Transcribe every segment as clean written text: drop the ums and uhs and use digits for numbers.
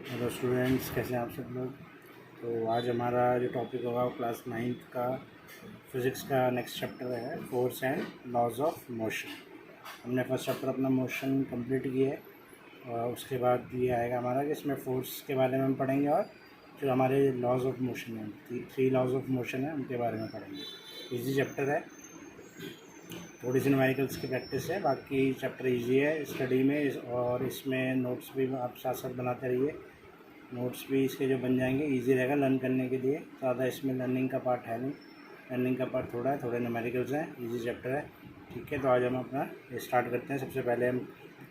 Hello students, कैसे हैं आप सब लोग। तो आज हमारा जो टॉपिक होगा वो क्लास 9th का फिज़िक्स का नेक्स्ट चैप्टर है, force and laws of motion. हमने फर्स्ट चैप्टर अपना मोशन कंप्लीट किया है और उसके बाद ये आएगा हमारा कि इसमें फोर्स के बारे में हम पढ़ेंगे और जो हमारे लॉज ऑफ मोशन है, थ्री लॉज ऑफ मोशन है, उनके बारे में पढ़ेंगे। इजी चैप्टर है, थोड़ी सी न्यूमेरिकल्स की प्रैक्टिस है, बाकी चैप्टर इजी है स्टडी में। और इसमें नोट्स भी आप साथ साथ बनाते रहिए, नोट्स भी इसके जो बन जाएंगे इजी रहेगा लर्न करने के लिए। ज़्यादा इसमें लर्निंग का पार्ट है नहीं, लर्निंग का पार्ट थोड़ा है, थोड़े न्यूमेरिकल्स हैं, इजी चैप्टर है। ठीक है, तो आज हम अपना स्टार्ट करते हैं। सबसे पहले हम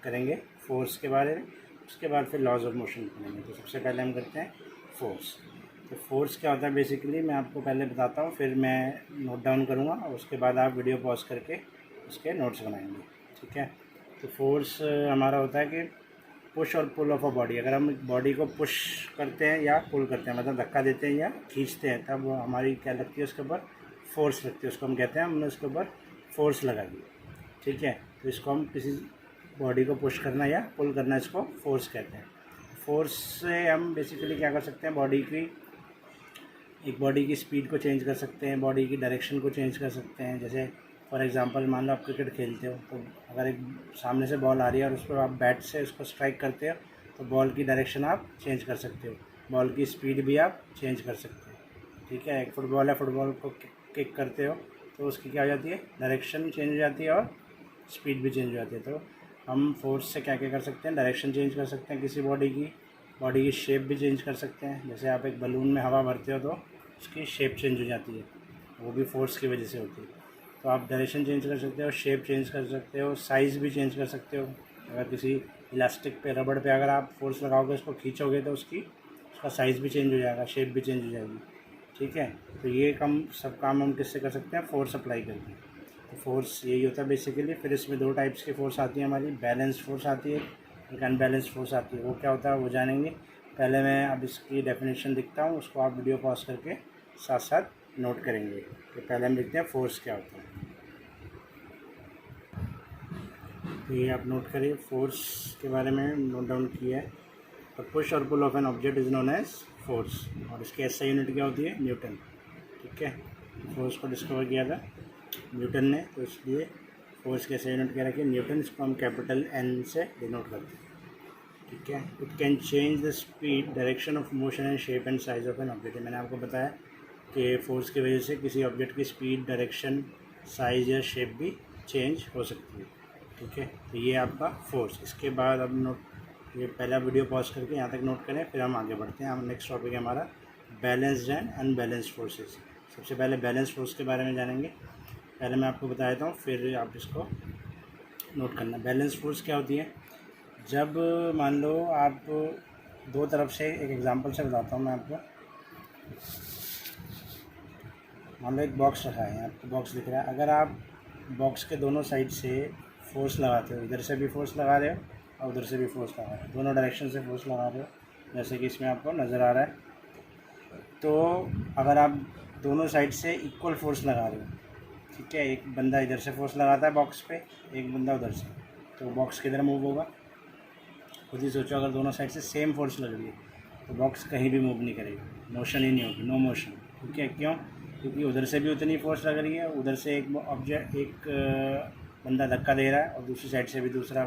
करेंगे फोर्स के बारे में, उसके बाद फिर लॉज ऑफ मोशन करेंगे। तो सबसे पहले हम करते हैं फोर्स। तो फोर्स क्या होता है बेसिकली मैं आपको पहले बताता हूँ, फिर मैं नोट डाउन करूँगा और उसके बाद आप वीडियो पॉज करके उसके नोट्स बनाएंगे। ठीक है, तो फोर्स हमारा होता है कि पुश और पुल ऑफ अ बॉडी। अगर हम बॉडी को पुश करते हैं या पुल करते हैं, मतलब धक्का देते हैं या खींचते हैं, तब हमारी क्या लगती है, उसके ऊपर फोर्स लगती है। उसको हम कहते हैं हमने उसके ऊपर फोर्स लगाई। ठीक है, तो इसको हम किसी बॉडी को पुश करना या पुल करना, इसको फोर्स कहते हैं। फोर्स से हम बेसिकली क्या कर सकते हैं, बॉडी की स्पीड को चेंज कर सकते हैं, बॉडी की डायरेक्शन को चेंज कर सकते हैं। जैसे फॉर एग्जांपल मान लो आप क्रिकेट खेलते हो, तो अगर एक सामने से बॉल आ रही है और उस पर आप बैट से उसको स्ट्राइक करते हो, तो बॉल की डायरेक्शन आप चेंज कर सकते हो, बॉल की स्पीड भी आप चेंज कर सकते हो। ठीक है, एक फुटबॉल है, फुटबॉल को किक करते हो तो उसकी क्या हो जाती है, डायरेक्शन चेंज हो जाती है और स्पीड भी चेंज हो जाती है। तो हम फोर्स से क्या क्या कर सकते हैं, डायरेक्शन चेंज कर सकते हैं किसी बॉडी की शेप भी चेंज कर सकते हैं। जैसे आप एक बलून में हवा भरते हो तो उसकी शेप चेंज हो जाती है, वो भी फोर्स की वजह से होती है। तो आप डायरेक्शन चेंज कर सकते हो, शेप चेंज कर सकते हो, साइज़ भी चेंज कर सकते हो। अगर किसी इलास्टिक पे, रबड़ पे अगर आप फोर्स लगाओगे, उसको खींचोगे तो उसका साइज़ भी चेंज हो जाएगा, शेप भी चेंज हो जाएगी। ठीक है, तो ये सब काम हम किससे कर सकते हैं, फोर्स अप्लाई करके। तो फोर्स यही होता है बेसिकली। फिर इसमें दो टाइप्स की फोर्स आती है हमारी, बैलेंस फोर्स आती है, एक अनबैलेंस्ड फोर्स आती है। वो क्या होता है वो जानेंगे। पहले मैं अब इसकी डेफिनेशन लिखता हूँ, उसको आप वीडियो पॉज करके साथ साथ नोट करेंगे। तो पहले हम लिखते हैं फोर्स क्या होता है। तो ये आप नोट करिए, फोर्स के बारे में नोट डाउन किया है। तो पुश और pull of an object is known as force, और इसकी एसआई यूनिट क्या होती है, न्यूटन। ठीक है, फोर्स को डिस्कवर किया था न्यूटन ने, तो इसलिए फोर्स की एसआई यूनिट क्या रखी है, न्यूटन। इसको हम कैपिटल एन से डिनोट करते हैं। ठीक है, it can change the speed, direction of motion and shape and size of an object. मैंने आपको बताया कि फोर्स की वजह से किसी ऑब्जेक्ट की स्पीड, डायरेक्शन, साइज या शेप भी चेंज हो सकती है। ठीक है, तो ये आपका फोर्स। इसके बाद अब नोट, ये पहला वीडियो पॉज करके यहाँ तक नोट करें, फिर हम आगे बढ़ते हैं। हम नेक्स्ट टॉपिक है हमारा बैलेंस्ड एंड अनबैलेंस्ड फोर्सेस। सबसे पहले बैलेंस फोर्स के बारे में जानेंगे। पहले मैं आपको बता देता हूँ, फिर आप इसको नोट करना। बैलेंस फोर्स क्या होती है, जब मान लो आप दो तरफ से, एक एग्जांपल से बताता हूँ मैं आपको। मान लो एक बॉक्स रखा है, आपको बॉक्स दिख रहा है। अगर आप बॉक्स के दोनों साइड से फोर्स लगाते हो, इधर से भी फोर्स लगा रहे हो और उधर से भी फोर्स लगा रहे हो, दोनों डायरेक्शन से फोर्स लगा रहे हो, जैसे कि इसमें आपको नज़र आ रहा है। तो अगर आप दोनों साइड से इक्वल फोर्स लगा रहे हो, ठीक है, एक बंदा इधर से फोर्स लगाता है बॉक्स पे, एक बंदा उधर से, तो बॉक्स किधर मूव होगा, खुद ही सोचो। अगर दोनों साइड से सेम फोर्स लग रही है तो बॉक्स कहीं भी मूव नहीं करेगी, मोशन ही नहीं होगी, नो मोशन। ठीक है, क्यों, क्योंकि उधर से भी उतनी फोर्स लग रही है, उधर से एक बंदा धक्का दे रहा है और दूसरी साइड से भी दूसरा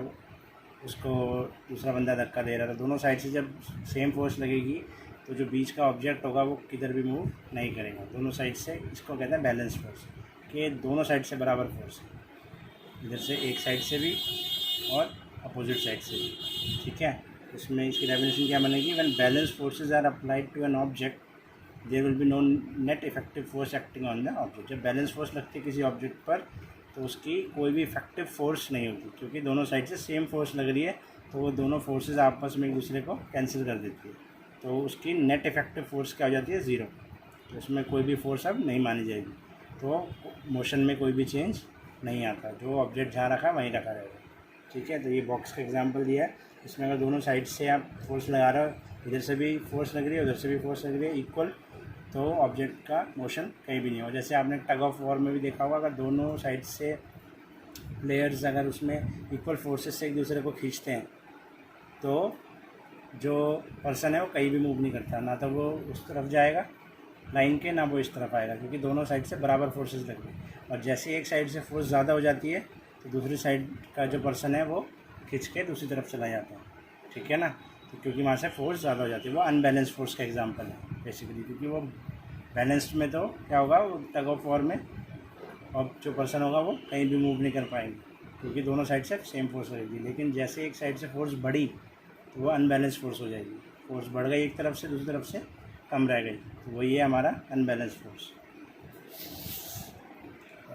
बंदा धक्का दे रहा है। तो दोनों साइड से जब सेम फोर्स लगेगी तो जो बीच का ऑब्जेक्ट होगा वो किधर भी मूव नहीं करेगा, दोनों साइड से। इसको कहते हैं बैलेंस फोर्स, कि दोनों साइड से बराबर फोर्स है, इधर से एक साइड से भी और अपोजिट साइड से भी। ठीक है, इसमें इसकी डेफिनेशन क्या बनेगी, when balance forces are applied to an object there will be no net effective force acting on the object. जब बैलेंस फोर्स लगती है किसी ऑब्जेक्ट पर तो उसकी कोई भी इफेक्टिव फोर्स नहीं होती, क्योंकि दोनों साइड से सेम फोर्स लग रही है, तो वो दोनों फोर्सेस आपस में एक दूसरे को कैंसिल कर देती है। तो उसकी नेट इफेक्टिव फोर्स क्या हो जाती है, ज़ीरो। तो उसमें कोई भी फोर्स अब नहीं मानी जाएगी, तो मोशन में कोई भी चेंज नहीं आता, जो ऑब्जेक्ट जहाँ रखा है वहीं रखा रहेगा। ठीक है, तो ये बॉक्स का एग्जांपल दिया है। इसमें अगर दोनों साइड से आप फोर्स लगा रहे हो, इधर से भी फोर्स लग रही है, उधर से भी फोर्स लग रही है इक्वल, तो ऑब्जेक्ट का मोशन कहीं भी नहीं हो। जैसे आपने टग ऑफ वॉर में भी देखा होगा, अगर दोनों साइड से प्लेयर्स अगर उसमें इक्वल फोर्सेस से एक दूसरे को खींचते हैं तो जो पर्सन है वो कहीं भी मूव नहीं करता, ना तो वो उस तरफ जाएगा लाइन के, ना वो इस तरफ आएगा, क्योंकि दोनों साइड से बराबर फोर्सेस लग रही है। और जैसे एक साइड से फोर्स ज़्यादा हो जाती है तो दूसरी साइड का जो पर्सन है वो खींच के दूसरी तरफ चला जाता है, ठीक है ना। तो क्योंकि वहाँ से फोर्स ज़्यादा हो जाती है, वो अनबैलेंस फोर्स का एग्जांपल है बेसिकली, क्योंकि वो बैलेंस्ड में तो क्या होगा, वो टग ऑफ वॉर में और जो पर्सन होगा वो कहीं भी मूव नहीं कर पाएंगे, क्योंकि दोनों साइड से सेम फोर्स रहेगी। लेकिन जैसे एक साइड से फोर्स बढ़ी तो वो अनबैलेंस फोर्स हो जाएगी, फोर्स बढ़ गई एक तरफ से, दूसरी तरफ से कम रह गई, तो वही है हमारा अनबैलेंस फोर्स।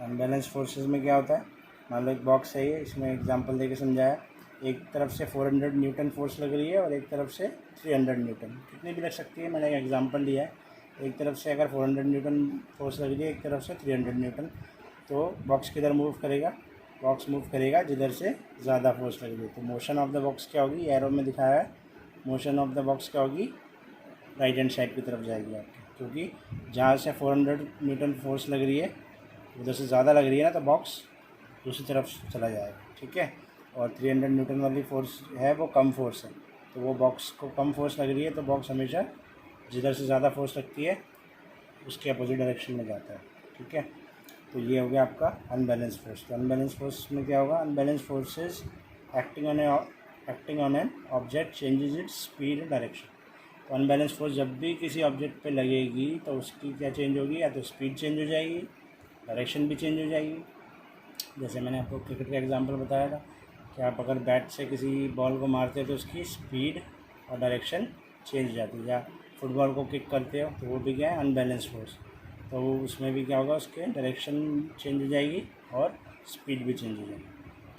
अनबैलेंस फोर्सेस में क्या होता है, मान लो एक बॉक्स है ये, इसमें एग्जांपल देके समझाया, एक तरफ से 400 न्यूटन फोर्स लग रही है और एक तरफ से 300 न्यूटन, कितनी भी लग सकती है, मैंने एक एग्जांपल लिया है। एक तरफ से अगर 400 न्यूटन फोर्स लग रही है, एक तरफ से 300 न्यूटन, तो बॉक्स किधर मूव करेगा, बॉक्स मूव करेगा जिधर से ज़्यादा फोर्स लग रही है। तो मोशन ऑफ द बॉक्स क्या होगी, एरो में दिखाया है, मोशन ऑफ द बॉक्स क्या होगी, राइट हैंड साइड की तरफ जाएगी आपकी, क्योंकि जहाँ से 400 न्यूटन फोर्स लग रही है उधर से ज़्यादा लग रही है ना, तो बॉक्स दूसरी तरफ चला जाएगा, ठीक है। और 300 न्यूटन वाली फोर्स है वो कम फोर्स है, तो वो बॉक्स को कम फोर्स लग रही है, तो बॉक्स हमेशा जिधर से ज़्यादा फोर्स लगती है उसके अपोजिट डायरेक्शन में जाता है, ठीक है। तो ये हो गया आपका अनबैलेंस फोर्स। तो अनबैलेंस फोर्स में क्या होगा, unbalance forces acting on an object changes its speed and direction. तो अनबैलेंस फोर्स जब भी किसी ऑब्जेक्ट पे लगेगी तो उसकी क्या चेंज होगी, या तो स्पीड चेंज हो जाएगी, डायरेक्शन भी चेंज हो जाएगी। जैसे मैंने आपको क्रिकेट का एग्जांपल बताया था कि आप अगर बैट से किसी बॉल को मारते हो तो उसकी स्पीड और डायरेक्शन चेंज हो जाती है, या फुटबॉल को किक करते हो तो वो भी क्या है, अनबैलेंस फोर्स, तो उसमें भी क्या होगा, उसके डायरेक्शन चेंज हो जाएगी और स्पीड भी चेंज हो जाएगी,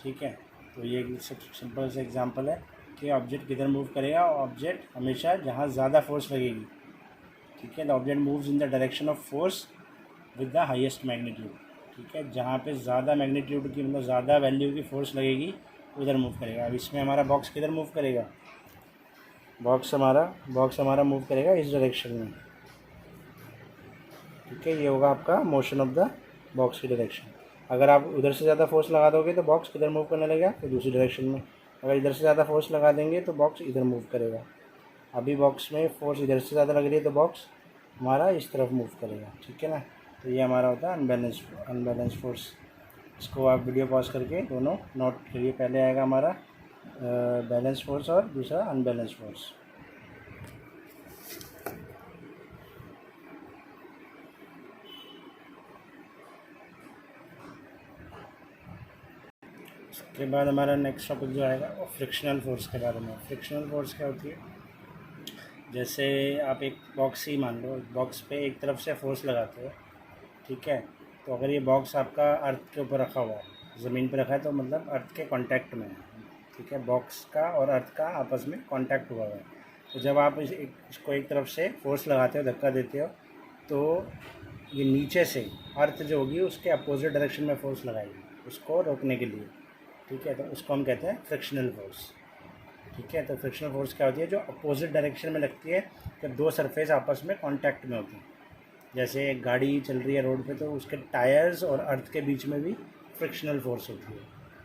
ठीक है। तो ये सब सिंपल सा एग्जांपल है कि ऑब्जेक्ट किधर मूव करेगा, ऑब्जेक्ट हमेशा जहाँ ज़्यादा फोर्स लगेगी, ठीक है। The object moves in the direction of force with the highest magnitude, ठीक है। जहाँ पे ज़्यादा मैग्नीट्यूड की, मतलब ज़्यादा वैल्यू की फोर्स लगेगी उधर मूव करेगा। अब इसमें हमारा बॉक्स किधर मूव करेगा, बॉक्स हमारा मूव करेगा इस डायरेक्शन में, ठीक है। ये होगा आपका मोशन ऑफ द बॉक्स की डायरेक्शन। अगर आप उधर से ज़्यादा फोर्स लगा दोगे तो बॉक्स किधर मूव करने लगेगा, तो दूसरी डायरेक्शन में। अगर इधर से ज़्यादा फोर्स लगा देंगे तो बॉक्स इधर मूव करेगा। अभी बॉक्स में फोर्स इधर से ज़्यादा लग रही है तो बॉक्स हमारा इस तरफ मूव करेगा, ठीक है ना। तो ये हमारा होता है अनबैलेंस फोर्स। इसको आप वीडियो पॉज करके दोनों नोट करिए, पहले आएगा हमारा बैलेंस फोर्स और दूसरा अनबैलेंस फोर्स। उसके बाद हमारा नेक्स्ट टॉपिक जो आएगा वो फ्रिक्शनल फोर्स के बारे में। फ्रिक्शनल फोर्स क्या होती है, जैसे आप एक बॉक्स ही मान लो, बॉक्स पे एक तरफ से फोर्स लगाते हो, ठीक है। तो अगर ये बॉक्स आपका अर्थ के ऊपर रखा हुआ है, ज़मीन पर रखा है, तो मतलब अर्थ के कांटेक्ट में है, ठीक है। बॉक्स का और अर्थ का आपस में कांटेक्ट हुआ है। तो जब आप इसको एक तरफ से फोर्स लगाते हो, धक्का देते हो, तो ये नीचे से अर्थ जो होगी उसके अपोजिट डायरेक्शन में फोर्स लगाएगी उसको रोकने के लिए, ठीक है। तो उसको हम कहते हैं फ्रिक्शनल फोर्स, ठीक है। तो फ्रिक्शनल फोर्स क्या होती है, जो अपोजिट डायरेक्शन में लगती है जब दो सरफेस आपस में कांटेक्ट में होती है। जैसे एक गाड़ी चल रही है रोड पे, तो उसके टायर्स और अर्थ के बीच में भी फ्रिक्शनल फोर्स होती है,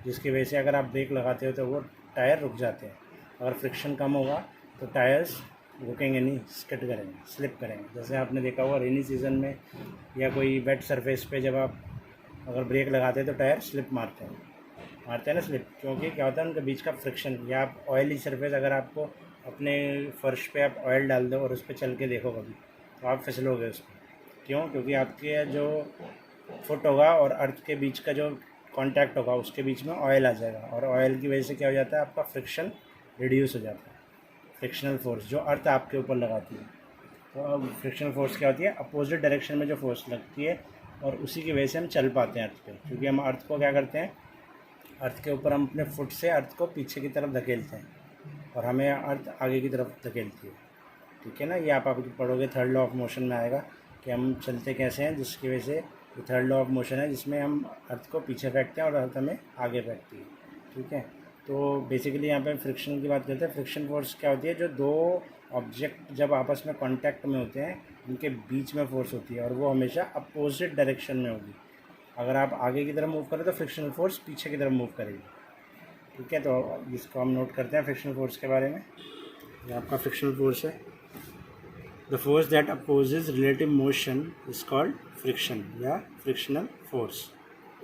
जिसकी वजह से अगर आप ब्रेक लगाते हो तो वो टायर रुक जाते हैं। अगर फ्रिक्शन कम होगा तो टायर्स रुकेंगे नहीं, स्किड करेंगे, स्लिप करेंगे। जैसे आपने देखा होगा रेनी सीज़न में या कोई वेट सरफेस पे जब आप अगर ब्रेक लगाते हैं तो टायर स्लिप मारते हैं ना स्लिप, क्योंकि क्या होता है उनके बीच का फ्रिक्शन। या आप ऑयली सरफेस, अगर आपको अपने फर्श पे आप ऑयल डाल दो और उस पर चल के देखो कभी, तो आप फिसलोगे उस पर। क्यों, क्योंकि आपके जो फुट होगा और अर्थ के बीच का जो कांटेक्ट होगा उसके बीच में ऑयल आ जाएगा, और ऑयल की वजह से क्या हो जाता है, आपका फ्रिक्शन रिड्यूस हो जाता है। फ्रिक्शनल फोर्स जो अर्थ आपके ऊपर लगाती है, तो अब फ्रिक्शनल फोर्स क्या होती है, अपोजिट डायरेक्शन में जो फोर्स लगती है, और उसी की वजह से हम चल पाते हैं अर्थ पे। क्योंकि हम अर्थ को क्या करते हैं, अर्थ के ऊपर हम अपने फुट से अर्थ को पीछे की तरफ धकेलते हैं और हमें अर्थ आगे की तरफ धकेलती है, ठीक है ना। ये आप पढ़ोगे थर्ड लॉ ऑफ मोशन में आएगा कि हम चलते कैसे हैं, जिसकी वजह से ये थर्ड लॉ ऑफ मोशन है, जिसमें हम अर्थ को पीछे फेंकते हैं और अर्थ हमें आगे फेंकती है, ठीक है। तो बेसिकली यहाँ पे फ्रिक्शन की बात करते हैं। फ्रिक्शन फोर्स क्या होती है, जो दो ऑब्जेक्ट जब आपस में कांटेक्ट में होते हैं उनके बीच में फोर्स होती है, और वो हमेशा अपोजिट डायरेक्शन में होगी। अगर आप आगे की तरफ मूव करें तो फ्रिक्शनल फोर्स पीछे की तरफ मूव करेगी, ठीक है। तो इसको हम नोट करते हैं फ्रिक्शनल फोर्स के बारे में। ये आपका फ्रिक्शनल फोर्स है। The force that opposes relative motion is called friction या frictional force.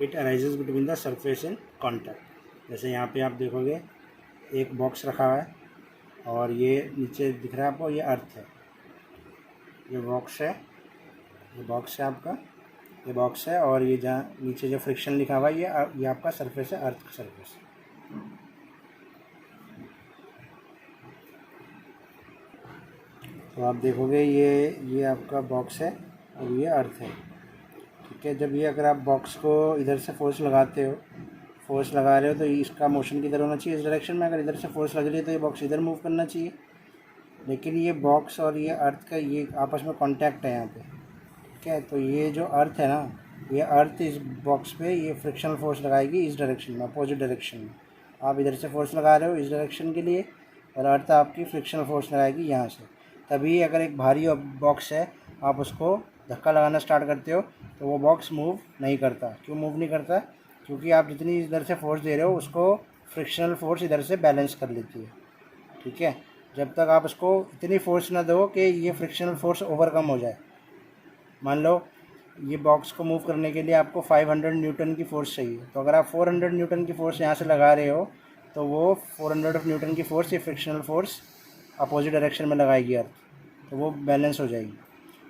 It arises between the surface in contact. जैसे यहाँ पे आप देखोगे एक बॉक्स रखा हुआ है और ये नीचे दिख रहा है आपको, ये अर्थ है, ये बॉक्स है, ये बॉक्स है आपका, ये बॉक्स है, और ये जहाँ नीचे जो फ्रिक्शन लिखा हुआ है ये आपका सरफेस है, अर्थ का सरफेस। तो आप देखोगे ये आपका बॉक्स है और ये अर्थ है, ठीक है। जब ये अगर आप बॉक्स को इधर से फोर्स लगाते हो, फोर्स लगा रहे हो, तो इसका मोशन किधर होना चाहिए, इस डायरेक्शन में। अगर इधर से फोर्स लग रही है तो ये बॉक्स इधर मूव करना चाहिए। लेकिन ये बॉक्स और ये अर्थ का ये आपस में कांटेक्ट है यहाँ पे, ठीक है। तो ये जो अर्थ है ना, ये अर्थ इस बॉक्स पे ये फ्रिक्शनल फोर्स लगाएगी इस डायरेक्शन में, अपोजिट डायरेक्शन में। आप इधर से फोर्स लगा रहे हो इस डायरेक्शन के लिए, और अर्थ आपकी फ्रिक्शनल फोर्स लगाएगी यहाँ से। तभी अगर एक भारी बॉक्स है, आप उसको धक्का लगाना स्टार्ट करते हो तो वो बॉक्स मूव नहीं करता। क्यों मूव नहीं करता? क्योंकि आप जितनी इधर से फोर्स दे रहे हो उसको फ्रिक्शनल फोर्स इधर से बैलेंस कर लेती है, ठीक है। जब तक आप उसको इतनी फोर्स ना दो कि ये फ्रिक्शनल फोर्स ओवरकम हो जाए। मान लो ये बॉक्स को मूव करने के लिए आपको 500 न्यूटन की फोर्स चाहिए, तो अगर आप 400 न्यूटन की फोर्स यहाँ से लगा रहे हो तो वो 400 न्यूटन की फोर्स, ये फ्रिक्शनल फोर्स अपोजिट डायरेक्शन में लगाएगी अर्थ, तो वो बैलेंस हो जाएगी।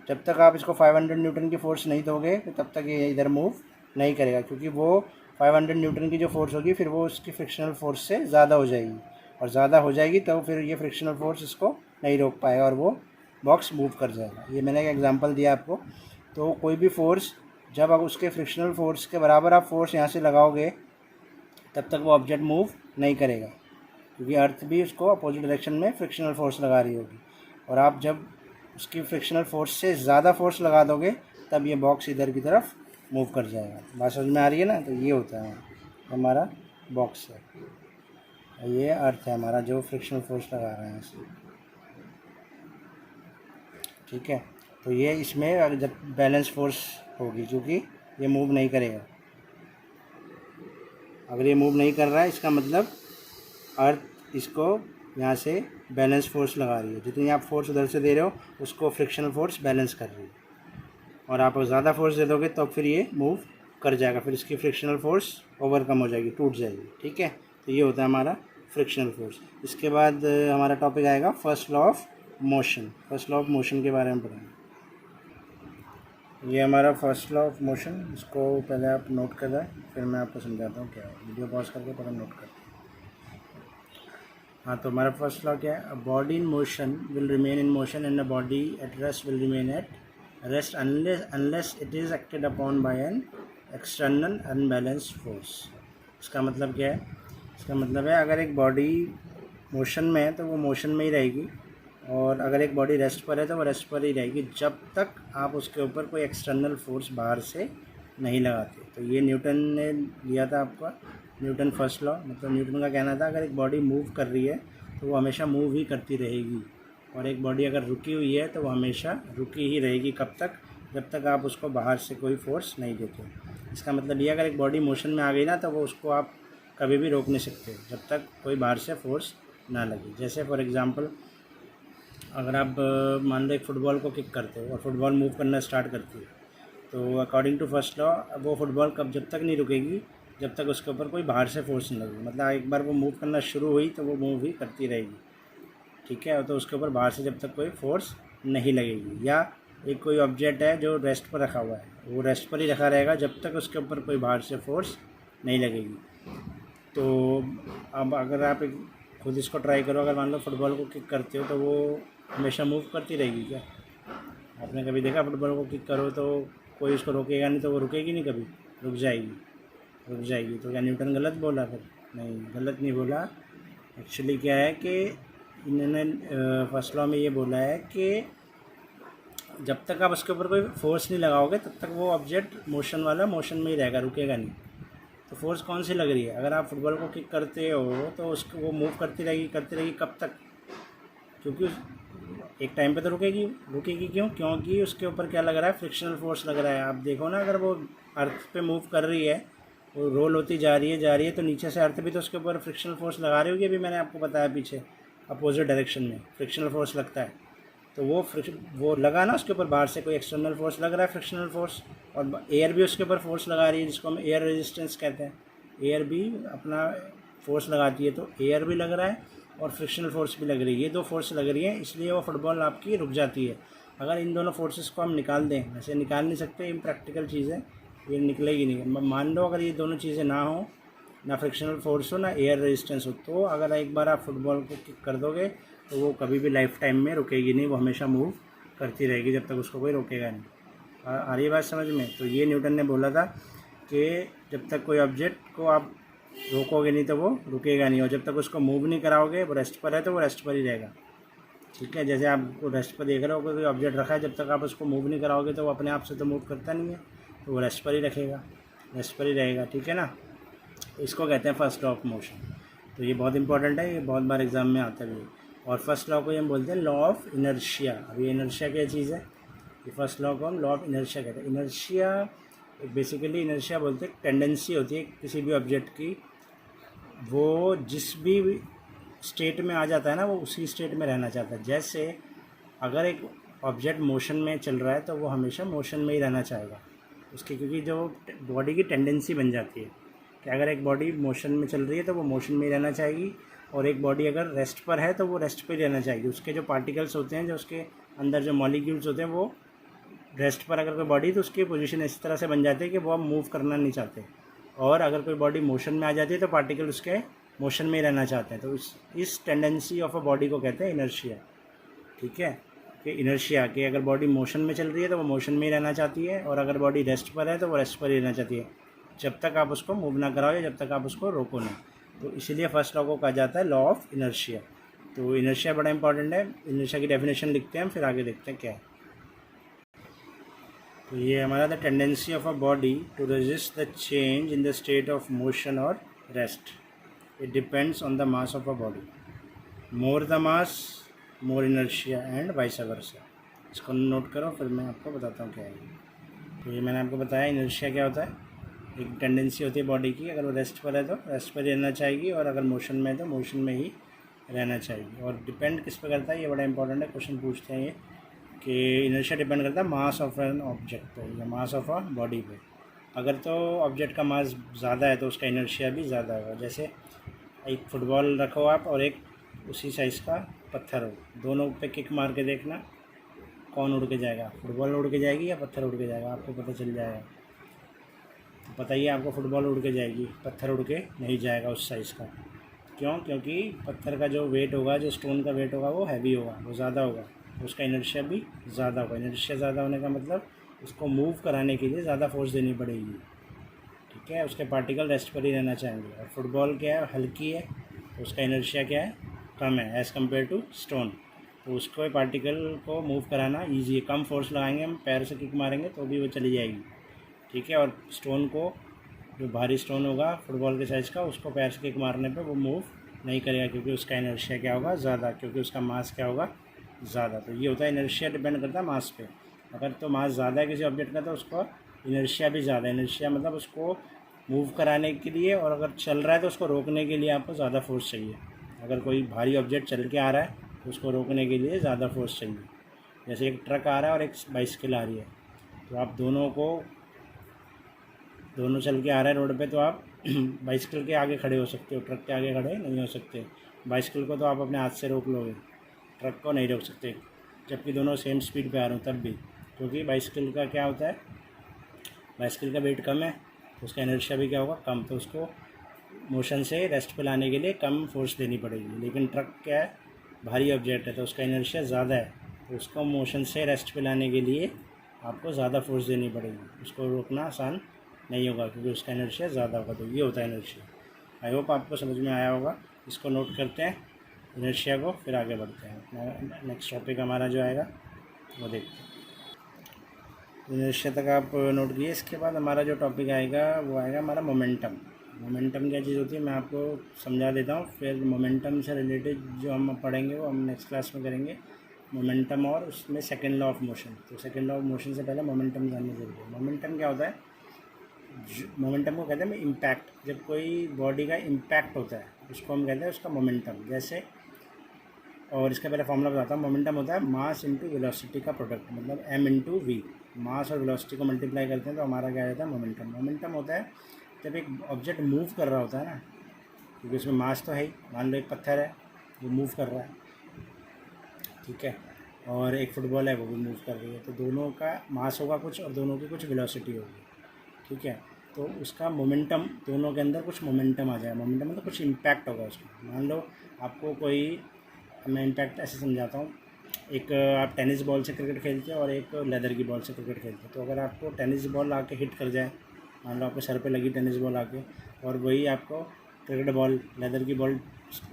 जब तक आप इसको 500 न्यूटन की फोर्स नहीं दोगे तो तब तक ये इधर मूव नहीं करेगा, क्योंकि वो 500 न्यूटन की जो फोर्स होगी फिर वो उसकी फ्रिक्शनल फोर्स से ज़्यादा हो जाएगी, और ज़्यादा हो जाएगी तो फिर ये फ्रिक्शनल फोर्स इसको नहीं रोक पाएगा और वो बॉक्स मूव कर जाएगा। ये मैंने एक एग्जांपल दिया आपको। तो कोई भी फोर्स जब आप उसके फ्रिक्शनल फोर्स के बराबर आप फोर्स यहाँ से लगाओगे तब तक वो ऑब्जेक्ट मूव नहीं करेगा, क्योंकि अर्थ भी उसको अपोजिट डायरेक्शन में फ्रिक्शनल फोर्स लगा रही होगी। और आप जब उसकी फ्रिक्शनल फोर्स से ज़्यादा फोर्स लगा दोगे तब ये बॉक्स इधर की तरफ मूव कर जाएगा। बात समझ में आ रही है ना? तो ये होता है हमारा बॉक्स है, ये अर्थ है हमारा जो फ्रिक्शनल फोर्स लगा रहे हैं इसे, ठीक है। तो ये इसमें जब बैलेंस फोर्स होगी, क्योंकि ये मूव नहीं करेगा। अगर ये मूव नहीं कर रहा है इसका मतलब अर्थ इसको यहाँ से बैलेंस फोर्स लगा रही है। जितनी आप फोर्स उधर से दे रहे हो उसको फ्रिक्शनल फोर्स बैलेंस कर रही है, और आप ज़्यादा फोर्स दे दोगे तो फिर ये मूव कर जाएगा, फिर इसकी फ्रिक्शनल फोर्स ओवरकम हो जाएगी, टूट जाएगी, ठीक है। तो ये होता है हमारा फ्रिक्शनल फोर्स। इसके बाद हमारा टॉपिक आएगा first law of motion. First law of motion के बारे में पढ़ेंगे। ये हमारा फर्स्ट लॉ ऑफ मोशन, इसको पहले आप नोट कर रहे हैं, फिर मैं आपको समझाता हूँ क्या है। वीडियो पॉज करके पहले नोट कर। हाँ, तो हमारा फर्स्ट लॉ क्या है? A body in motion will remain in motion and a body at rest will remain at rest unless it is acted upon bye an external unbalanced force. इसका मतलब क्या है? इसका मतलब है अगर एक बॉडी मोशन में है तो वो मोशन में ही रहेगी, और अगर एक बॉडी रेस्ट पर है तो वो रेस्ट पर ही रहेगी जब तक आप उसके ऊपर कोई एक्सटर्नल फोर्स बाहर से नहीं लगाते। तो ये न्यूटन ने लिया था आपका, न्यूटन फर्स्ट लॉ। मतलब न्यूटन का कहना था अगर एक बॉडी मूव कर रही है तो वो हमेशा मूव ही करती रहेगी, और एक बॉडी अगर रुकी हुई है तो वो हमेशा रुकी ही रहेगी। कब तक? जब तक आप उसको बाहर से कोई फोर्स नहीं देते। इसका मतलब ये अगर एक बॉडी मोशन में आ गई ना तो वो उसको आप कभी भी रोक नहीं सकते जब तक कोई बाहर से फोर्स ना लगे। जैसे फॉर एग्ज़ाम्पल अगर आप मान लो एक फ़ुटबॉल को किक करते हो और फुटबॉल मूव करना स्टार्ट करती है, तो अकॉर्डिंग टू फर्स्ट लॉ वो फुटबॉल कब जब तक नहीं रुकेगी जब तक उसके ऊपर कोई बाहर से फोर्स नहीं लगेगी। मतलब एक बार वो मूव करना शुरू हुई तो वो मूव ही करती रहेगी, ठीक है। तो उसके ऊपर बाहर से जब तक कोई फोर्स नहीं लगेगी। या एक कोई ऑब्जेक्ट है जो रेस्ट पर रखा हुआ है, वो रेस्ट पर ही रखा रहेगा जब तक उसके ऊपर कोई बाहर से फोर्स नहीं लगेगी। तो अब अगर आप खुद इसको ट्राई करो, अगर मान लो फुटबॉल को किक करते हो तो वो हमेशा मूव करती रहेगी क्या? आपने कभी देखा फुटबॉल को किक करो तो कोई उसको रोकेगा नहीं, तो वो रुकेगी नहीं, कभी रुक जाएगी। तो क्या न्यूटन गलत बोला? फिर नहीं, गलत नहीं बोला। एक्चुअली क्या है कि इन्होंने फर्स्ट लॉ में ये बोला है कि जब तक आप उसके ऊपर कोई फोर्स नहीं लगाओगे तब तक वो ऑब्जेक्ट मोशन वाला मोशन में ही रहेगा, रुकेगा नहीं। तो फोर्स कौन सी लग रही है? अगर आप फुटबॉल को किक करते हो तो उसको वो मूव करती रहेगी। कब तक? क्योंकि एक टाइम पे तो रुकेगी। क्यों? क्योंकि उसके ऊपर क्या लग रहा है? फ्रिक्शनल फोर्स लग रहा है। आप देखो ना, अगर वो अर्थ पे मूव कर रही है, वो रोल होती जा रही है तो नीचे से अर्थ भी तो उसके ऊपर फ्रिक्शनल फोर्स लगा रही होगी। अभी मैंने आपको बताया पीछे, अपोजिट डायरेक्शन में फ्रिक्शनल फोर्स लगता है, तो वो लगा ना उसके ऊपर बाहर से कोई एक्सटर्नल फोर्स लग रहा है फ्रिक्शनल फोर्स, और एयर भी उसके ऊपर फोर्स लगा रही है जिसको हम एयर रेजिस्टेंस कहते हैं। एयर भी अपना फोर्स लगाती है, तो एयर भी लग रहा है और फ्रिक्शनल फोर्स भी लग रही है, ये दो फोर्स लग रही है, इसलिए वो फुटबॉल आपकी रुक जाती है। अगर इन दोनों फोर्सेस को हम निकाल दें, वैसे निकाल नहीं सकते, इम्प्रैक्टिकल चीज़ है, ये निकलेगी नहीं। मान लो अगर ये दोनों चीज़ें ना हो, ना फ्रिक्शनल फोर्स हो ना एयर रेजिस्टेंस हो, तो अगर एक बार आप फुटबॉल को किक कर दोगे तो वो कभी भी लाइफ टाइम में रुकेगी नहीं, वो हमेशा मूव करती रहेगी जब तक उसको कोई रोकेगा नहीं। आ रही बात समझ में? तो ये न्यूटन ने बोला था कि जब तक कोई ऑब्जेक्ट को आप रोकोगे नहीं तो वो रुकेगा नहीं, और जब तक उसको मूव नहीं कराओगे, वो रेस्ट पर है तो वो रेस्ट पर ही रहेगा। ठीक है, जैसे आप रेस्ट पर देख रहे हो, कोई ऑब्जेक्ट रखा है, जब तक आप उसको मूव नहीं कराओगे तो वो अपने आप से तो मूव करता नहीं है, तो वो रेस्ट पर ही रखेगा, रेस्ट पर ही रहेगा। ठीक है ना, इसको कहते हैं फर्स्ट लॉ ऑफ मोशन। तो ये बहुत इंपॉर्टेंट है, ये बहुत बार एग्जाम में आता भी है। और फर्स्ट लॉ को हम बोलते हैं लॉ ऑफ इनर्शिया। अब ये इनर्शिया क्या चीज़ है? ये फर्स्ट लॉ को हम लॉ ऑफ इनर्शिया कहते हैं। इनर्शिया बेसिकली, इनर्शिया बोलते हैं टेंडेंसी होती है किसी भी ऑब्जेक्ट की, वो जिस भी स्टेट में आ जाता है ना, वो उसी स्टेट में रहना चाहता है। जैसे अगर एक ऑब्जेक्ट मोशन में चल रहा है तो वो हमेशा मोशन में ही रहना चाहेगा उसकी, क्योंकि जो बॉडी की टेंडेंसी बन जाती है कि अगर एक बॉडी मोशन में चल रही है तो वो मोशन में ही रहना चाहेगी, और एक बॉडी अगर रेस्ट पर है तो वो रेस्ट पर ही रहना चाहेगी। उसके जो पार्टिकल्स होते हैं, जो उसके अंदर जो मॉलिक्यूल्स होते हैं, वो रेस्ट पर अगर कोई बॉडी, तो उसकी पोजीशन इस तरह से बन जाती है कि वो अब मूव करना नहीं चाहते, और अगर कोई बॉडी मोशन में आ जाती है तो पार्टिकल उसके मोशन में ही रहना चाहते हैं। तो इस टेंडेंसी ऑफ अ बॉडी को कहते हैं इनर्शिया। ठीक है, कि इनर्शिया कि अगर बॉडी मोशन में चल रही है तो वो मोशन में ही रहना चाहती है, और अगर बॉडी रेस्ट पर है तो वो रेस्ट पर ही रहना चाहती है, जब तक आप उसको मूव ना कराओ या जब तक आप उसको रोको नहीं। तो इसीलिए फर्स्ट लॉ को कहा जाता है लॉ ऑफ इनर्शिया। तो इनर्शिया बड़ा इंपॉर्टेंट है। इनर्शिया की डेफिनेशन लिखते हैं, फिर आगे देखते हैं क्या है। तो ये हमारा the tendency of a body to resist the change in the state of motion और rest. It depends on the mass of a body. More the mass more inertia and vice versa. इसको note करो, फिर मैं आपको बताता हूँ क्या है। तो ये मैंने आपको बताया इनर्शिया क्या होता है। एक टेंडेंसी होती है बॉडी की, अगर वो रेस्ट पर है तो रेस्ट पर रहना चाहेगी, और अगर मोशन में है तो मोशन में ही रहना चाहेगी। और डिपेंड किस पे करता है, ये बड़ा इंपॉर्टेंट है, क्वेश्चन पूछते हैं ये कि इनर्शिया डिपेंड करता है मास ऑफ एन ऑब्जेक्ट पे या मास ऑफ अ बॉडी पे। अगर तो ऑब्जेक्ट का मास ज़्यादा है तो उसका इनर्शिया भी ज़्यादा होगा। जैसे एक फुटबॉल रखो आप और एक उसी साइज़ का पत्थर हो, दोनों पे किक मार के देखना कौन उड़ के जाएगा, फुटबॉल उड़ के जाएगी या पत्थर उड़ के जाएगा, आपको पता चल जाएगा। तो बताइए, आपको फुटबॉल उड़ के जाएगी, पत्थर उड़ के नहीं जाएगा उस साइज़ का। क्यों? क्योंकि पत्थर का जो वेट होगा, जो स्टोन का वेट होगा, वो हैवी होगा, वो ज़्यादा होगा, उसका इनर्शिया भी ज़्यादा होगा। इनर्शिया ज़्यादा होने का मतलब उसको मूव कराने के लिए ज़्यादा फोर्स देनी पड़ेगी। ठीक है, उसके पार्टिकल रेस्ट पर ही रहना चाहेंगे। और फुटबॉल क्या है, हल्की है, तो उसका इनर्शिया क्या है, कम है एज़ कम्पेयर टू स्टोन। तो उसको पार्टिकल को मूव कराना ईजी है, कम फोर्स लगाएंगे हम, पैर से किक मारेंगे तो भी वो चली जाएगी। ठीक है, और स्टोन को, जो भारी स्टोन होगा फुटबॉल के साइज़ का, उसको पैर से किक मारने पे वो मूव नहीं करेगा, क्योंकि उसका इनर्शिया क्या होगा, ज़्यादा, क्योंकि उसका मास क्या होगा, ज़्यादा। तो ये होता है इनर्शिया डिपेंड करता है मास पे। अगर तो मास ज़्यादा है किसी ऑब्जेक्ट का तो उसको इनर्शिया भी ज़्यादा है। इनर्शिया मतलब उसको मूव कराने के लिए, और अगर चल रहा है तो उसको रोकने के लिए आपको ज़्यादा फोर्स चाहिए। अगर कोई भारी ऑब्जेक्ट चल के आ रहा है तो उसको रोकने के लिए ज़्यादा फोर्स चाहिए। जैसे एक ट्रक आ रहा है और एक बाइसिकल आ रही है, तो आप दोनों चल के आ रहे हैं रोड पे, तो आप बाइसिकल के आगे खड़े हो सकते हो, ट्रक के आगे खड़े नहीं हो सकते। बाइसिकल को तो आप अपने हाथ से रोक लोगे, ट्रक को नहीं रोक सकते, जबकि दोनों सेम स्पीड पे आ रहे हो तब भी, क्योंकि बाइसिकल का क्या होता है, बाइसिकल का वेट कम है तो उसका इनर्शिया भी क्या होगा, कम। तो उसको मोशन से रेस्ट पे लाने के लिए कम फोर्स देनी पड़ेगी। लेकिन ट्रक क्या है, भारी ऑब्जेक्ट है, तो उसका इनर्शिया ज़्यादा है, तो उसको मोशन से रेस्ट पे लाने के लिए आपको ज़्यादा फोर्स देनी पड़ेगी। उसको रोकना आसान नहीं होगा क्योंकि उसका इनर्शिया ज़्यादा होगा। तो ये होता है इनर्शिया। आई होप आपको समझ में आया होगा। इसको नोट करते हैं इनर्शिया को, फिर आगे बढ़ते हैं। नेक्स्ट टॉपिक हमारा जो आएगा वो देखते हैं। इनर्शिया तक आप नोट किए। इसके बाद हमारा जो टॉपिक आएगा वो आएगा हमारा मोमेंटम। मोमेंटम क्या चीज़ होती है मैं आपको समझा देता हूँ, फिर मोमेंटम से रिलेटेड जो हम पढ़ेंगे वो हम नेक्स्ट क्लास में करेंगे। मोमेंटम और उसमें सेकेंड लॉ ऑफ मोशन। तो सेकेंड लॉ ऑफ मोशन से पहले मोमेंटम जानना जरूरी है। मोमेंटम क्या होता है, मोमेंटम को कहते हैं इम्पैक्ट। जब कोई बॉडी का इम्पैक्ट होता है उसको हम कहते हैं उसका मोमेंटम। जैसे और इसका पहले फॉर्मूला बताता हूँ। मोमेंटम होता है मास इंटू वेलोसिटी का प्रोडक्ट, मतलब m इंटू वी। मास और वेलोसिटी को मल्टीप्लाई करते हैं तो हमारा क्या रहता है, मोमेंटम। मोमेंटम होता है जब एक ऑब्जेक्ट मूव कर रहा होता है ना, क्योंकि उसमें मास तो है ही। मान लो एक पत्थर है वो मूव कर रहा है, ठीक है, और एक फुटबॉल है वो भी मूव कर रही है, तो दोनों का मास होगा कुछ और दोनों की कुछ वेलोसिटी होगी, ठीक है। तो उसका मोमेंटम, दोनों के अंदर कुछ मोमेंटम आ जाएगा। मोमेंटम मतलब कुछ इम्पैक्ट होगा उसका। मान लो आपको कोई, मैं इम्पैक्ट ऐसे समझाता हूँ। एक आप टेनिस बॉल से क्रिकेट खेलते हैं और एक लेदर की बॉल से क्रिकेट खेलते हैं। तो अगर आपको टेनिस बॉल आके हिट कर जाए, मान लो आपके सर पे लगी टेनिस बॉल आके, और वही आपको क्रिकेट बॉल, लेदर की बॉल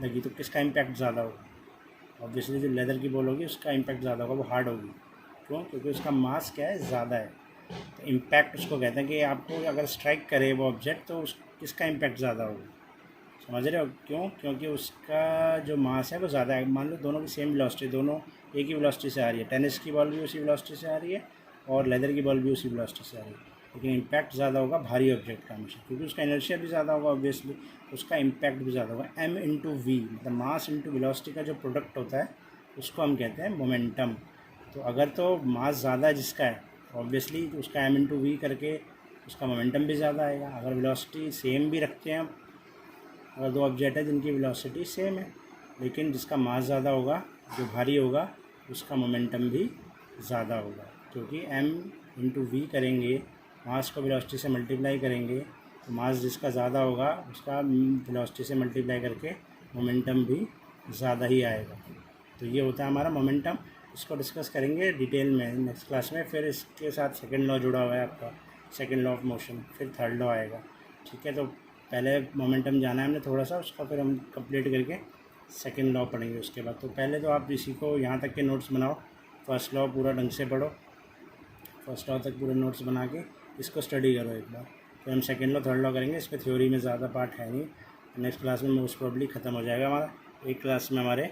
लगी, तो किसका इम्पैक्ट ज़्यादा होगा? ऑब्वियसली जो लेदर की बॉल होगी उसका इम्पैक्ट ज़्यादा होगा, वो हार्ड होगी। क्यों? क्योंकि उसका मास क्या है, ज़्यादा है। तो इम्पैक्ट उसको कहते हैं कि आपको अगर स्ट्राइक करे वो ऑब्जेक्ट तो उस किसका इम्पैक्ट ज़्यादा होगा, समझ रहे हो? क्यों? क्योंकि उसका जो मास है वो ज़्यादा है। मान लो दोनों की सेम वेलोसिटी, दोनों एक ही वेलोसिटी से आ रही है, टेनिस की बॉल भी उसी वेलोसिटी से आ रही है और लेदर की बॉल भी उसी वेलोसिटी से आ रही है, लेकिन इम्पैक्ट ज़्यादा होगा भारी ऑब्जेक्ट का हमेशा, क्योंकि उसका इनर्शिया भी ज़्यादा होगा, ऑब्वियसली उसका इम्पैक्ट भी ज़्यादा होगा। m इंटू वी, मतलब मास इंटू वेलोसिटी का जो प्रोडक्ट होता है उसको हम कहते हैं मोमेंटम। तो अगर तो मास ज़्यादा है जिसका है, ऑब्वियसली तो उसका m इंटू वी करके उसका मोमेंटम भी ज़्यादा आएगा। अगर वेलोसिटी सेम भी रखते हैं हम, अगर दो ऑब्जेक्ट है जिनकी वेलोसिटी सेम है, लेकिन जिसका मास ज़्यादा होगा, जो भारी होगा, उसका मोमेंटम भी ज़्यादा होगा, क्योंकि m इंटू वी करेंगे, मास को वेलोसिटी से मल्टीप्लाई करेंगे, तो मास जिसका ज़्यादा होगा उसका वेलोसिटी से मल्टीप्लाई करके मोमेंटम भी ज़्यादा ही आएगा। तो ये होता है हमारा मोमेंटम। इसको डिस्कस करेंगे डिटेल में नेक्स्ट क्लास में। फिर इसके साथ सेकंड लॉ जुड़ा हुआ है आपका, सेकंड लॉ ऑफ मोशन, फिर थर्ड लॉ आएगा, ठीक है। तो पहले मोमेंटम जाना है हमने थोड़ा सा, उसका फिर हम कंप्लीट करके सेकंड लॉ पढ़ेंगे उसके बाद। तो पहले तो आप इसी को यहाँ तक के नोट्स बनाओ, फर्स्ट लॉ पूरा ढंग से पढ़ो, फर्स्ट लॉ तक पूरे नोट्स बना के इसको स्टडी करो एक बार। फिर हम सेकंड लॉ थर्ड लॉ करेंगे। इस पर थ्योरी में ज़्यादा पार्ट है नहीं, नेक्स्ट क्लास में मोस्ट प्रॉब्ली ख़त्म हो जाएगा हमारा। एक क्लास में हमारे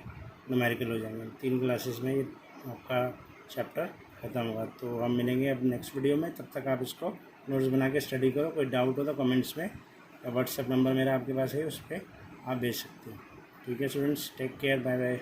न्यूमेरिकल हो जाएंगे, 3 क्लासेस में ये आपका चैप्टर ख़त्म होगा। तो हम मिलेंगे अब नेक्स्ट वीडियो में, तब तक आप इसको नोट्स बना के स्टडी करो। कोई डाउट हो तो कमेंट्स में, या व्हाट्सएप नंबर मेरा आपके पास है, उस पर आप भेज सकते हो। ठीक है students, take care, bye bye.